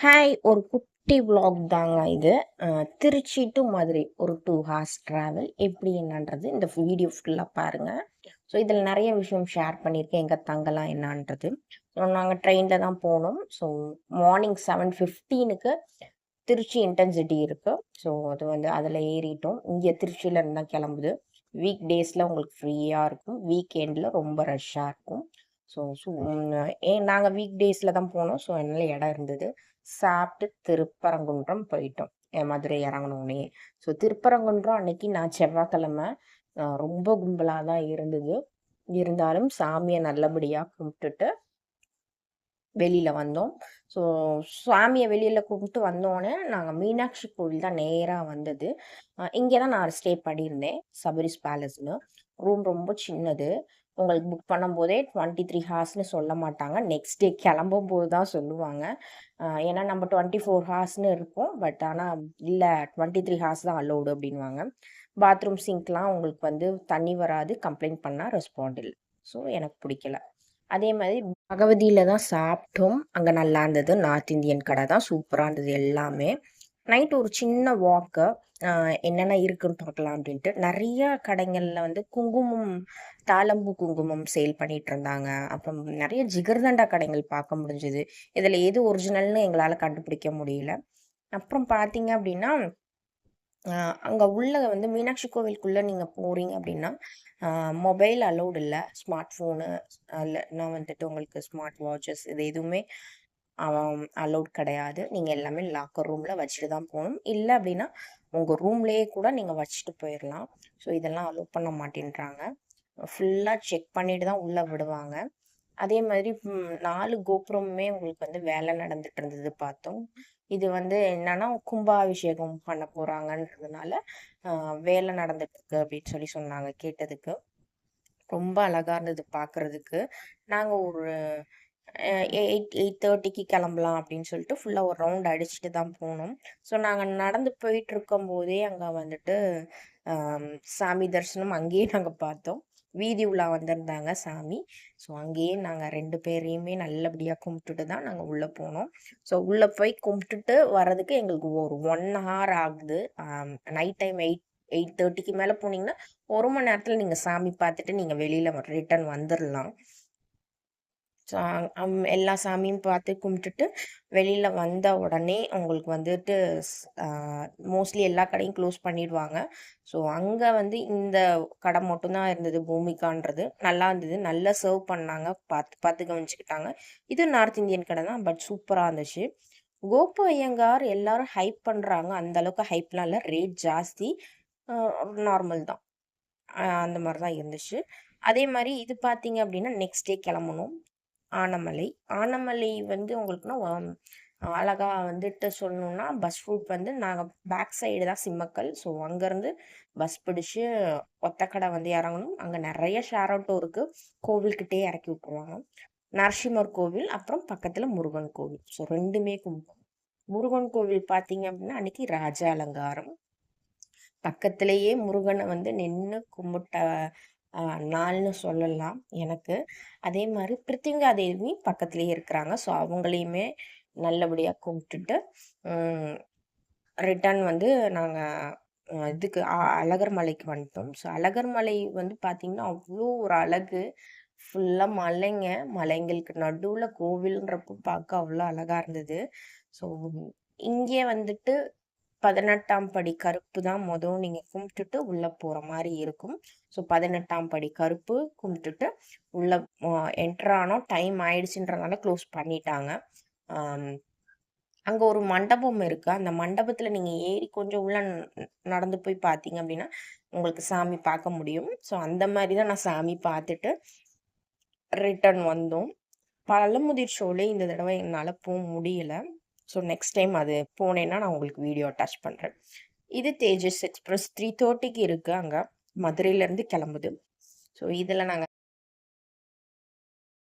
Hi! ஒரு குட்டி vlog தாங்க இது. திருச்சி டூ மதுரை ஒரு 2 ஹார்ஸ் ட்ராவல் எப்படி என்னன்றது இந்த வீடியோ ஃபுல்லா பாருங்க. ஸோ இதில் நெறைய விஷயம் ஷேர் பண்ணியிருக்கேன். எங்க தங்கலாம் என்னான்றது. ஸோ நாங்க ட்ரெயின்ல தான் போனோம். ஸோ மார்னிங் 7:15க்கு திருச்சி இன்டர்சிட்டி இருக்கு. ஸோ அது வந்து அதில ஏறிட்டோம். இங்க திருச்சியில இருந்து தான் கிளம்புது. வீக் டேஸ்ல உங்களுக்கு ஃப்ரீயா இருக்கும். வீக் எண்ட்ல ரொம்ப ரஷ்ஷா இருக்கும். ஸோ ஸோ நாங்க வீக் டேஸ்ல தான் போனோம். ஸோ அதனால இடம் இருந்தது. சாப்பிட்டு திருப்பரங்குன்றம் போயிட்டோம். மதுரை இறங்குனோனே. ஸோ திருப்பரங்குன்றம் அன்னைக்கு நான் செவ்வாய்க்கிழமை ரொம்ப கும்பலா தான் இருந்தது. இருந்தாலும் சாமிய நல்லபடியா கும்பிட்டுட்டு வெளியில வந்தோம். ஸோ சாமிய வெளியில கும்பிட்டு வந்தோனே, நாங்க மீனாட்சி கோவில் தான் நேரா வந்தது. இங்க தான் நான் ஸ்டே பண்ணியிருந்தேன். சபரிஸ் பேலஸ்ன்னு. ரூம் ரொம்ப சின்னது. உங்களுக்கு புக் பண்ணும்போதே 23 ஹார்ஸ்ன்னு சொல்ல மாட்டாங்க. நெக்ஸ்ட் டே கிளம்பும்போது தான் சொல்லுவாங்க. ஏன்னா நம்ம 24 ஹார்ஸ்ன்னு இருக்கும். பட் ஆனா இல்ல 23 ஹார்ஸ் தான் அலோவ்டு அப்டின்னுவாங்க. பாத்ரூம் சிங்க்லாம் உங்களுக்கு வந்து தண்ணி வராது. கம்ப்ளைண்ட் பண்ணா ரெஸ்பாண்ட் இல்ல. ஸோ எனக்கு பிடிக்கல. அதே மாதிரி பகவதியில தான் சாப்பிட்டோம். அங்க நல்லா இருந்தது. நார்த் இந்தியன் கடை தான். சூப்பரா இருந்தது எல்லாமே. நைட் ஒரு சின்ன வாக்கு. அ என்னென்ன இருக்குன்னு பார்க்கலாம் அப்படின்ட்டு. நெறைய கடைங்கள்ல வந்து குங்குமம், தாழம்பூ குங்குமம் சேல் பண்ணிட்டு இருந்தாங்க. அப்புறம் நெறைய ஜிகர்தண்டா கடைகள் பார்க்க முடிஞ்சது. இதுல எது ஒரிஜினல்னு எங்களால கண்டுபிடிக்க முடியல. அப்புறம் பார்த்தீங்க அப்படின்னா அ அங்க உள்ள வந்து மீனாட்சி கோவிலுக்குள்ள நீங்க போறீங்க அப்படின்னா, அ மொபைல் அலோவ்ட் இல்ல. ஸ்மார்ட் ஃபோனு இல்லன்னா வந்துட்டு உங்களுக்கு ஸ்மார்ட் வாட்சஸ் இது எதுவுமே அலோவ்ட் கிடையாது. நீங்க எல்லாமே லாக்கர் ரூம்ல வச்சுட்டு தான் போணும். இல்ல அப்படின்னா, உங்க ரூம்லயே கூட நீங்க வச்சுட்டு போயிரலாம். ஸோ இதெல்லாம் அலோவ் பண்ண மாட்டேன்றாங்க. ஃபுல்லா செக் பண்ணிட்டு தான் உள்ள விடுவாங்க. அதே மாதிரி 4 கோபுரமுமே உங்களுக்கு வந்து வேலை நடந்துட்டு இருந்தது பார்த்தோம். இது வந்து என்னன்னா, கும்பாபிஷேகம் பண்ண போறாங்கன்றதுனால, அ வேலை நடந்துட்டுருக்கு அப்படின்னு சொன்னாங்க கேட்டதுக்கு. ரொம்ப அழகா இருந்தது பார்க்கறதுக்கு. நாங்க ஒரு 8:30க்கு கிளம்பலாம் அப்படின்னு சொல்லிட்டு ஃபுல்லா ஒரு ரவுண்ட் அடிச்சுட்டு தான் போனோம். ஸோ நாங்க நடந்து போயிட்டுருக்கும்போதே அங்க வந்துட்டு சாமி தரிசனம் அங்கேயே நாங்க பார்த்தோம். வீதி உலா வந்திருந்தாங்க சாமி. ஸோ அங்கேயே நாங்க 2 பேரையுமே நல்லபடியா கும்பிட்டுட்டு தான் நாங்க உள்ள போனோம். ஸோ உள்ள போய் கும்பிட்டுட்டு வர்றதுக்கு எங்களுக்கு ஒரு 1 ஹவர் ஆகுது. நைட் டைம் 8:30க்கு மேல போனீங்கன்னா, 1 மணி நேரத்துல நீங்க சாமி பார்த்துட்டு நீங்க வெளியில ரிட்டர்ன் வந்துரலாம். சா எல்லா சாமியும் பார்த்து கும்பிட்டுட்டு, வெளியில வந்த உடனே உங்களுக்கு வந்துட்டு ஸ் அ மோஸ்ட்லி எல்லா கடையும் க்ளோஸ் பண்ணிடுவாங்க. ஸோ, அங்க வந்து இந்த கடை மட்டும் தான் இருந்தது பூமிகான்றது. நல்லா இருந்தது. நல்லா சர்வ் பண்ணாங்க. பார்த்து பார்த்து கவனிச்சுக்கிட்டாங்க. இது நார்த் இந்தியன் கடை தான். பட் சூப்பரா இருந்துச்சு. கோபு ஐயங்கார் எல்லாரும் ஹைப் பண்றாங்க. அந்த அளவுக்கு ஹைப்லாம் இல்ல. ரேட் ஜாஸ்தி. அ நார்மல் தான். அந்த மாரி தான் இருந்துச்சு. அதே மாரி இது பார்த்தீங்க அப்டின்னா, நெக்ஸ்ட் டே கெளம்பணும். ஆனமலை. ஆனமலை வந்து உங்களுக்குன்னா அழகா வந்துட்டு சொல்லணும்னா, பஸ் ரூட் வந்து நாங்க பேக் சைடு தான் சிம்மக்கல். ஸோ அங்கருந்து பஸ் பிடிச்சு ஒத்தக்கட வந்து இறங்கணும். அங்க நெறைய ஷேர் ஆட்டோ இருக்கு. கோவில்கிட்டயே எறக்கி விட்டுருவாங்க. நரசிம்மர் கோவில், அப்புறம் பக்கத்துல முருகன் கோவில். ஸோ 2மே கும்பிட்டோம். முருகன் கோவில் பார்த்தீங்க அப்டின்னா, அன்னைக்கு ராஜ அலங்காரம். பக்கத்திலேயே முருகன வந்து நின்னு கும்பிட்ட அ நாள்ன்னு சொல்லலாம் எனக்கு. அதே மாரி பிரித்திங்கா தேவி பக்கத்திலேயே இருக்கிறாங்க. ஸோ அவங்களையுமே நல்லபடியா கும்பிட்டுட்டு, ம் ரிட்டர்ன் வந்து நாங்க இதுக்கு அழகர் மலைக்கு வந்துட்டோம். ஸோ அழகர் மலை வந்து பார்த்தீங்கன்னா, அவ்ளோ ஒரு அழகு. ஃபுல்லா மலைங்க. மலைங்களுக்கு நடுவுல கோவில்ன்றப்போ பார்க்க அவ்ளோ அழகா இருந்தது. ஸோ இங்கே வந்துட்டு 18ஆம் படி கருப்பு தான் நீங்க கும்பிட்டுட்டு உள்ள போற மாரி இருக்கும். ஸோ 18ஆம் படி கருப்பு கும்பிட்டுட்டு உள்ள அ என்டர் ஆனோம். டைம் ஆயிடுச்சுன்றனால க்ளோஸ் பண்ணிட்டாங்க. அம் அங்க ஒரு மண்டபம் இருக்கு. அந்த மண்டபத்துல நீங்க ஏறி கொஞ்சம் உள்ள நடந்து போய் பார்த்தீங்க அப்டின்னா, உங்களுக்கு சாமி பார்க்க முடியும். ஸோ அந்த மாரி தான் நான் சாமி பார்த்துட்டு ரிட்டர்ன் வந்தோம். பழமுதிர் சோலை இந்த தடவ என்னால முடியல. ஸோ நெக்ஸ்ட் டைம் அது போனேன்னா, நான் உங்களுக்கு வீடியோ அட்டாச் பண்றேன். இது தேஜஸ் எக்ஸ்பிரஸ் 3:30க்கு இருக்கு அங்க. மதுரையிலருந்து கிளம்புது. ஸோ இதுல நாங்க